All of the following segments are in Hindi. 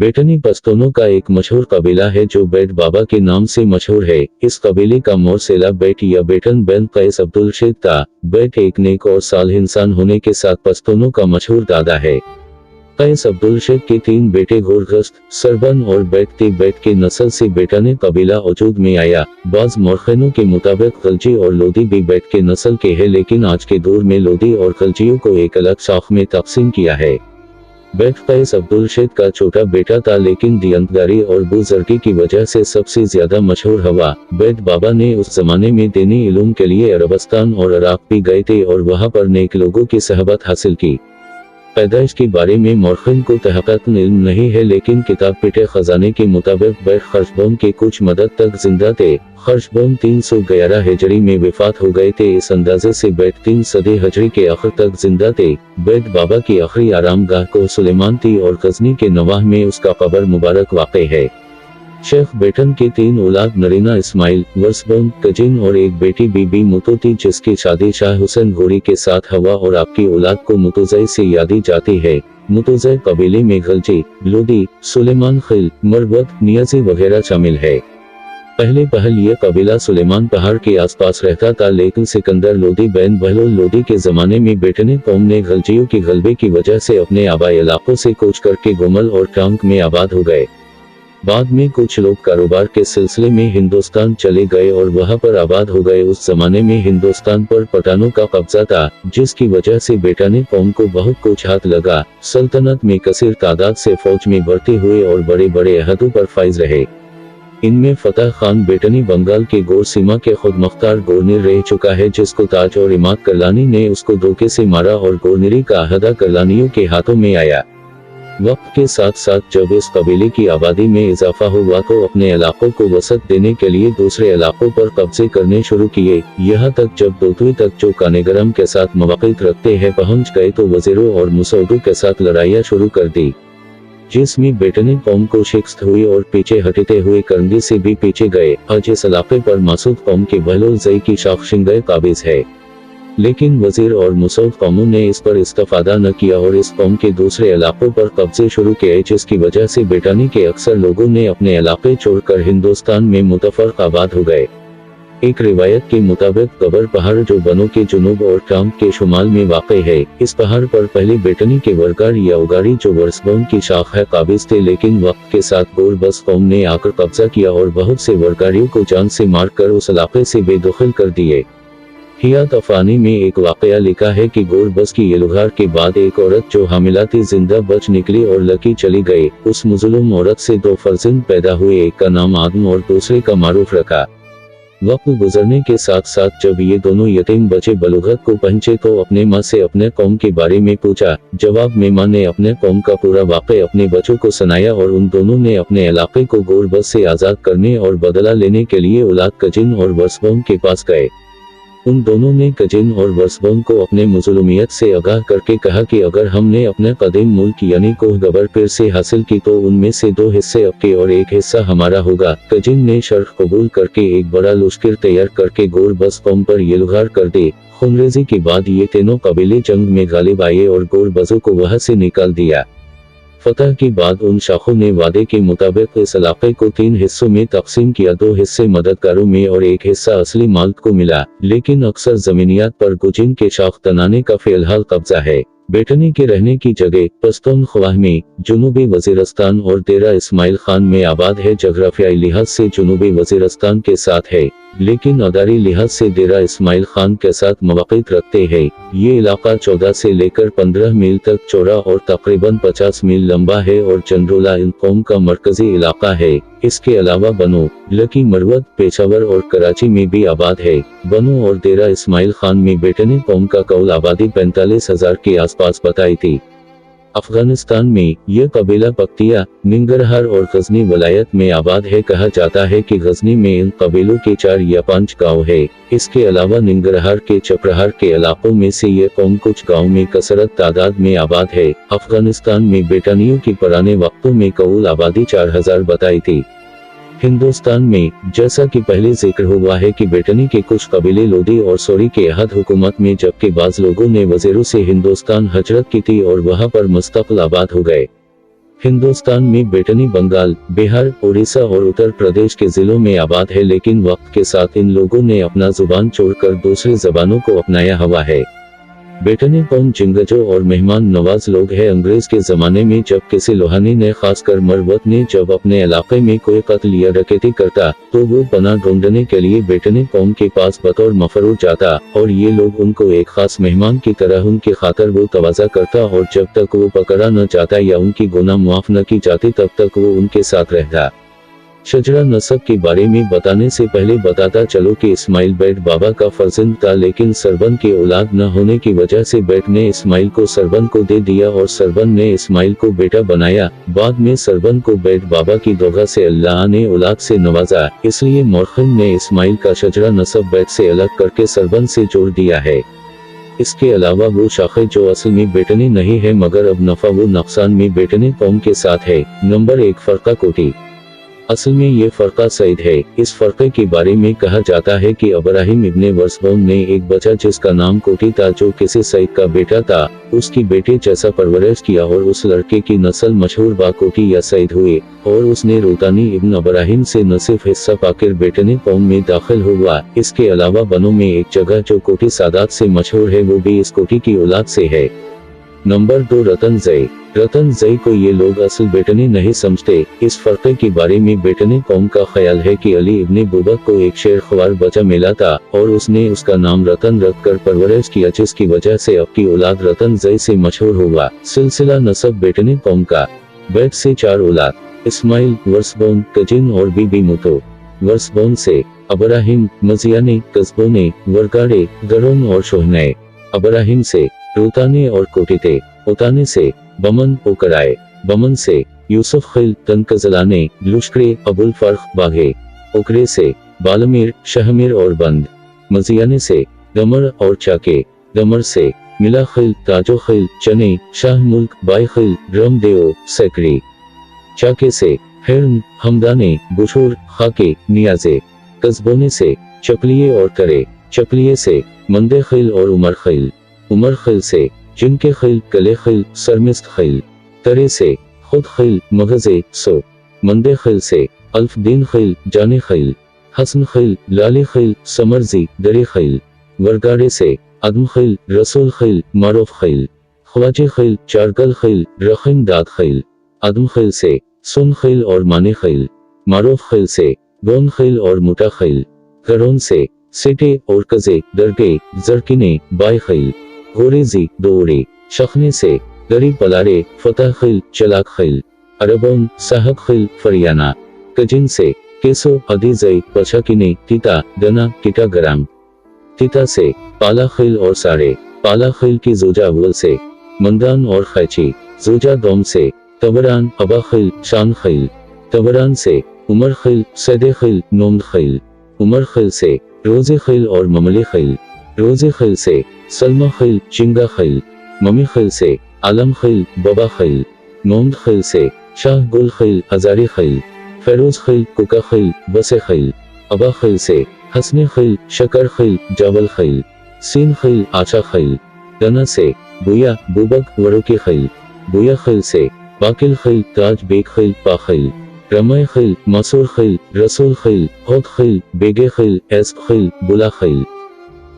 बेटनी पश्तूनों का एक मशहूर कबीला है जो बेट बाबा के नाम से मशहूर है। इस कबीले का मोरसेला बेट या बेटन बिन कैस अब्दुल शेख था। बेट एक नेक और सालिह इंसान होने के साथ पश्तूनों का मशहूर दादा है। कैस अब्दुल शेख के 3 बेटे गोरगश्त, सरबन और बेट के नस्ल से बेटनी कबीला वजूद में आया। बाज़ मौरखिनों के मुताबिक खलजी और लोदी भी बेट के नस्ल के हैं, लेकिन आज के दौर में लोदी और खलजियों को एक अलग शाख में तकसीम किया है। बेट कैस अब्दुल शेख का छोटा बेटा था, लेकिन दियंतदारी और बुजुर्गी की वजह से सबसे ज्यादा मशहूर हुआ। बेट बाबा ने उस जमाने में दीनी इल्म के लिए अरबस्तान और इराक भी गए थे और वहां पर नेक लोगों की सहबत हासिल की। पैदाइश के बारे में मौरखिन को तहक़ीक़न इल्म नहीं है, लेकिन किताब पिटे खजाने के मुताबिक बेट खर्शबौन के कुछ मदद तक जिंदा थे। खर्शबौन 311 हिजरी में वफात हो गए थे। इस अंदाजे से बेट 3 सदी हिजरी के आखिर तक जिंदा थे। बेट बाबा की आखिरी आरामगाह को सुलेमान थी और गजनी के नवाह में उसका कब्र मुबारक वाक़ई है। शेख बेटन के 3 औलाद नरीना इस्माइल, वर्सबोन, कजिन और एक बेटी बीबी मुतो थी, जिसकी शादी शाह हुसैन गोरी के साथ हुआ और आपकी औलाद को मुतोज़ई से यादी जाती है। मुतोज़ई कबीले में गलजी, लोदी, सुलेमान खिल, मरवत, नियाजी वगैरह शामिल है। पहले पहल यह कबीला सुलेमान पहाड़ के आसपास रहता था, लेकिन सिकंदर लोदी बिन बहलोल लोदी के जमाने में बेटनी कौम ने गलजियों के गलबे की वजह से अपने आबाई इलाकों से कूच करके गोमल और टांक में आबाद हो गए। बाद में कुछ लोग कारोबार के सिलसिले में हिंदुस्तान चले गए और वहां पर आबाद हो गए। उस जमाने में हिंदुस्तान पर पठानों का कब्जा था, जिसकी वजह से बेटनी कौम को बहुत कुछ हाथ लगा। सल्तनत में कसीर तादाद से फौज में भर्ती हुए और बड़े बड़े अहदों पर फाइज रहे। इनमें फतेह खान बेटनी बंगाल के गोर सीमा के खुद मुख्तार गवर्नर रह चुका है, जिसको ताज और इमाद करलानी ने उसको धोखे से मारा और गवर्नरी का अहदा करलानियों के हाथों में आया। वक्त के साथ साथ जब इस कबीले की आबादी में इजाफा हुआ तो अपने इलाकों को वसत देने के लिए दूसरे इलाकों पर कब्जे करने शुरू किए। यहाँ तक जब दोतवी तक जो कानेगरम के साथ मवाक़ित रखते हैं पहुँच गए तो वजीरों और मुसौदों के साथ लड़ाइयाँ शुरू कर दी, जिसमें बेटनी कौम को शिकस्त हुई और पीछे हटते हुए करंगी से भी पीछे गए। आज इस इलाके पर मासूद कौम के बहलोल जई की शाखशिंगे काबिज है, लेकिन वजीर और मुसौद कौमों ने इस पर इस्तेफादा न किया और इस कौम के दूसरे इलाकों पर कब्जे शुरू किए, जिसकी वजह से बेटनी के अक्सर लोगों ने अपने इलाके छोड़कर हिंदुस्तान में मुतफर्रक़ आबाद हो गए। एक रिवायत के मुताबिक कबर पहाड़ जो बनों के जुनूब और टांग के शुमाल में वाक़ई है, इस पहाड़ पर पहले बेटनी के वर्गार या उगारी जो वर्सबोन की शाख है काबिज थे, लेकिन वक्त के साथ गोरबस कौम ने आकर कब्जा किया और बहुत से वर्गारियों को जान से मारकर उस इलाके से बेदखल कर दिए। हियात अफानी में एक वाक़या लिखा है कि गोरबस की येलुहार के बाद एक औरत जो हामिला थी जिंदा बच निकली और लकी चली गई। उस मुज़लूम औरत से 2 फर्जंद पैदा हुए, एक का नाम आदम और दूसरे का मारूफ रखा। वक्त गुजरने के साथ साथ जब ये दोनों यतीम बच्चे बलूगत को पहुंचे तो अपने माँ से अपने कौम के बारे में पूछा। जवाब में माँ ने अपने कौम का पूरा वाक़या अपने बच्चों को सुनाया और उन दोनों ने अपने इलाके को गोरबस से आज़ाद करने और बदला लेने के लिए औलाद कजिन और वर्सबोन के पास गए। उन दोनों ने कजिन और वर्सबोन को अपने मुज़लूमियत से आगाह करके कहा कि अगर हमने अपने कदीम मुल्क यानी कोह गबर फिर से हासिल की तो उनमें से 2 हिस्से आपके और 1 हिस्सा हमारा होगा। कजिन ने शर्त कबूल करके एक बड़ा लश्कर तैयार करके गोरबस कौम पर येलुहार कर दी। खूनरेज़ी के बाद ये तीनों कबीले जंग में गालिब आए और गोरबसों को वहां से निकाल दिया। फतह के बाद उन शाखों ने वादे के मुताबिक इस इलाके को 3 हिस्सों में तकसीम किया। 2 हिस्से मददगारों में और 1 हिस्सा असली मालिक को मिला, लेकिन अक्सर जमीनियात पर गुजिन के शाख तनाने का फिलहाल कब्जा है। बेटनी के रहने की जगह पश्तून ख्वाह में, जुनूबी वजीरस्तान और डेरा इस्माइल खान में आबाद है। जगराफियाई लिहाज से जुनूबी वजीरस्तान के साथ है, लेकिन अदारी लिहाज से डेरा इस्माइल खान के साथ मवाक़ित रखते हैं। ये इलाका 14 से लेकर 15 मील तक चौड़ा और तकरीबन 50 मील लंबा है और चंद्रोला इन कौम का मरकजी इलाका है। इसके अलावा बनो, लकी, मरवत, पेशावर और कराची में भी आबाद है। बनो और डेरा इस्माइल खान में बेटनी कौम का कौल आबादी 45,000 के आसपास बताई थी। अफगानिस्तान में यह कबीला पख्तिया, निंगरहार और गजनी वलायत में आबाद है। कहा जाता है कि गजनी में इन कबीलों के 4 या 5 गांव है। इसके अलावा निंगरहार के चपरहार के इलाकों में से यह कौम कुछ गांव में कसरत तादाद में आबाद है। अफगानिस्तान में बेटनियों की पुराने वक्तों में कौल आबादी 4000 बताई थी। हिंदुस्तान में, जैसा कि पहले जिक्र हुआ है कि बेटनी के कुछ कबीले लोदी और सोरी के अहद हुकूमत में, जबकि बाज लोगों ने वजीरों से हिंदुस्तान हजरत की थी और वहां पर मुस्तकिल आबाद हो गए। हिंदुस्तान में बेटनी बंगाल, बिहार, उड़ीसा और उत्तर प्रदेश के जिलों में आबाद है, लेकिन वक्त के साथ इन लोगों ने अपना जुबान छोड़कर दूसरी जबानों को अपनाया हुआ है। बेटनी कौम जिंगजो और मेहमान नवाज लोग हैं। अंग्रेज के जमाने में जब किसी लोहानी ने, खासकर मरवत ने, जब अपने इलाके में कोई कत्ल या डकैती करता तो वो पनाह ढूंढने के लिए बेटनी कौम के पास बतौर मफरूर जाता और ये लोग उनको एक खास मेहमान की तरह उनकी खातर वो तवाज़ा करता और जब तक वो पकड़ा न जाता या उनकी गुनाह माफ न की जाती तब तक वो उनके साथ रहता। शजरा नसब के बारे में बताने से पहले बताता चलो कि इस्माइल बेट बाबा का फर्जंद था, लेकिन सरबन के औलाद न होने की वजह से बेट ने इस्माइल को सरबन को दे दिया और सरबन ने इस्माइल को बेटा बनाया। बाद में सरबन को बेट बाबा की दुआ से अल्लाह ने औलाद से नवाजा, इसलिए मौरखिन ने इस्माइल का शजरा नसब बेट से अलग करके सरबन से जोड़ दिया है। इसके अलावा वो शाखे जो असल में बेटनी नहीं है मगर अब नफा वो नुकसान में बेटनी कौम के साथ है। नंबर 1, फरका कोटी। असल में ये फरका सईद है। इस फरके के बारे में कहा जाता है कि इब्राहिम इब्ने वरसबौन ने एक बच्चा जिसका नाम कोटी था, जो किसी सईद का बेटा था, उसकी बेटे जैसा परवरिश किया और उस लड़के की नस्ल मशहूर बा कोटी या सईद हुए और उसने रोतानी इब्न इब्राहिम से न सिर्फ हिस्सा पाकर बेटनी कौम में दाखिल हुआ, इसके अलावा बनों में एक जगह जो कोटी सादात से मशहूर है वो भी इस कोटी की औलाद से है। नंबर 2, रतन जई। रतन जई को ये लोग असल बेटनी नहीं समझते। इस फरके के बारे में बेटनी कौम का ख्याल है कि अली इब्ने बुबक को एक शेर ख्वार बच्चा मिला था और उसने उसका नाम रतन रखकर परवरिश किया, जिसकी वजह से आपकी औलाद रतन जई से मशहूर हुआ। सिलसिला नसब बेटनी कौम का। बेट से 4 औलाद, इस्माइल, वरसबौन, कजिन और बीबी मुतो। वरसबौन से इब्राहिम, मजियाने, कस्बोने, वरगाड़े, गरोन और शोहने। इब्राहिम से रोताने और कोटिते। उताने से बमन, ओकराए। बमन से यूसुफ खिल, तनकजलाने, लुश्करे, अबुल फर्ख, बाघे। ओकरे से बालमीर, शहमीर और बंद। मजियाने से दमर और चाके। दमर से मिला खिल, ताजो खिल, चने, शाह मुल्क, बाई खिल, रमदेओ, सेकरी। चाके से हिरन, हमदाने, बुशूर, खाके, नियाजे। कस्बोने से चपलिए और करे। चपलिए से मंदे खिल और उमर खिल। उमर खिल से जिनके खिल, कले खिल, सरमिस्त खिल। तरे से खुद खिल, मगजे, सो। मंदे खिल से अल्फदीन खिल, जाने खिल। हसन खिल, लाली खिल, समरजी, दरे खिल। वरगाड़े से अदम खिल, रसूल खिल, मारूफ खिल। ख्वाजे खिल, चारगल खिल, रखीम दाद खिल। अदम खिल से सुन खिल और माने खिल। मारूफ खिल से गोन खिल और मुटा खिल। गरोन से सेटे और कजे, दरगे, जरकिने, बाई खिल। गोरेजी, दोरे। शखने से गरीब पलारे, फतह खिल, चलाक खिल। अरबोन, साहब खिल, फरियाना। कजिन से केसो, अदीजई, पछाकिने, तीता, दना, किटा गराम। तीता से पाला खिल और सारे। पाला खिल की जोजा अव्वल से मंदान और खैची। जोजा दोम से तबरान, अबा खिल, शान खिल। तबरान से उमर खिल, सैदे खिल, नोमद खिल। उमर खिल से रोजे खिल और ममले खिल। रोजे खिल से सलमा खिल, चिंगा खिल। ममी खिल से आलम खिल, बबा खिल। नोमद खिल से शाह गुल खिल, हजारी खिल। फेरोज खिल, कुका खिल, बसे खिल। अबा खिल से हसने खिल, शकर खिल, जावल खिल। सीन खिल, आचा खिल। दना से बुया, बुबक, वरुकी खिल। बुया खिल से बाकिल खिल, ताज बेग खिल, पाखिल। रमय खिल, मसूर खिल, रसूल खिल, होद खिल, बेगे खिल, एस खिल, बुला खिल।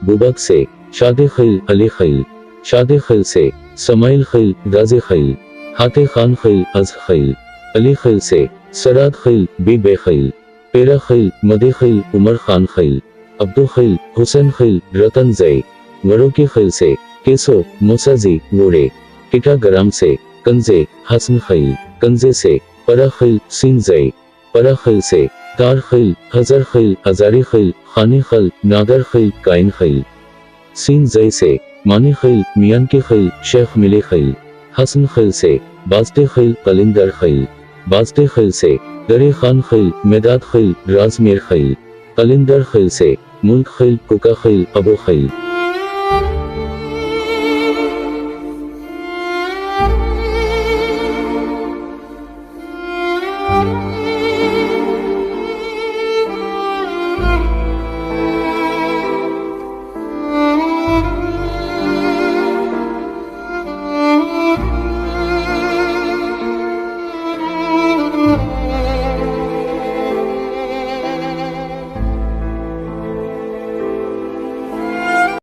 बुबक से शादे खिल, अली खिल। शादे खिल से समाइल खिल, गाजी खिल। हाते खान खिल, अज खिल। अली खिल से सराद खिल, बीबे खिल। पेरा खिल, मदे खिल, उमर खान खिल। अब्दु खिल, हुसैन खिल, रतन जई। वरुकी खिल से केसो, मुसाजी, वोरे। किटा गराम से कंजे, हसन खिल। कंजे से परा खिल, सीन जई। परा खिल से तार खिल, हजर खिल, हजारी खिल, खानी खिल, नादर खिल, काइन खिल। सीन जई से मानी खिल, मियान की खिल, शेख मिले खिल। हसन खिल से बास्ते खिल, कलिंदर खिल। बास्ते खिल से दरे खान खिल, मेदाद खिल, राजमीर खिल। कलिंदर खिल से मुल्क खिल, कुका खिल, अबू खिल।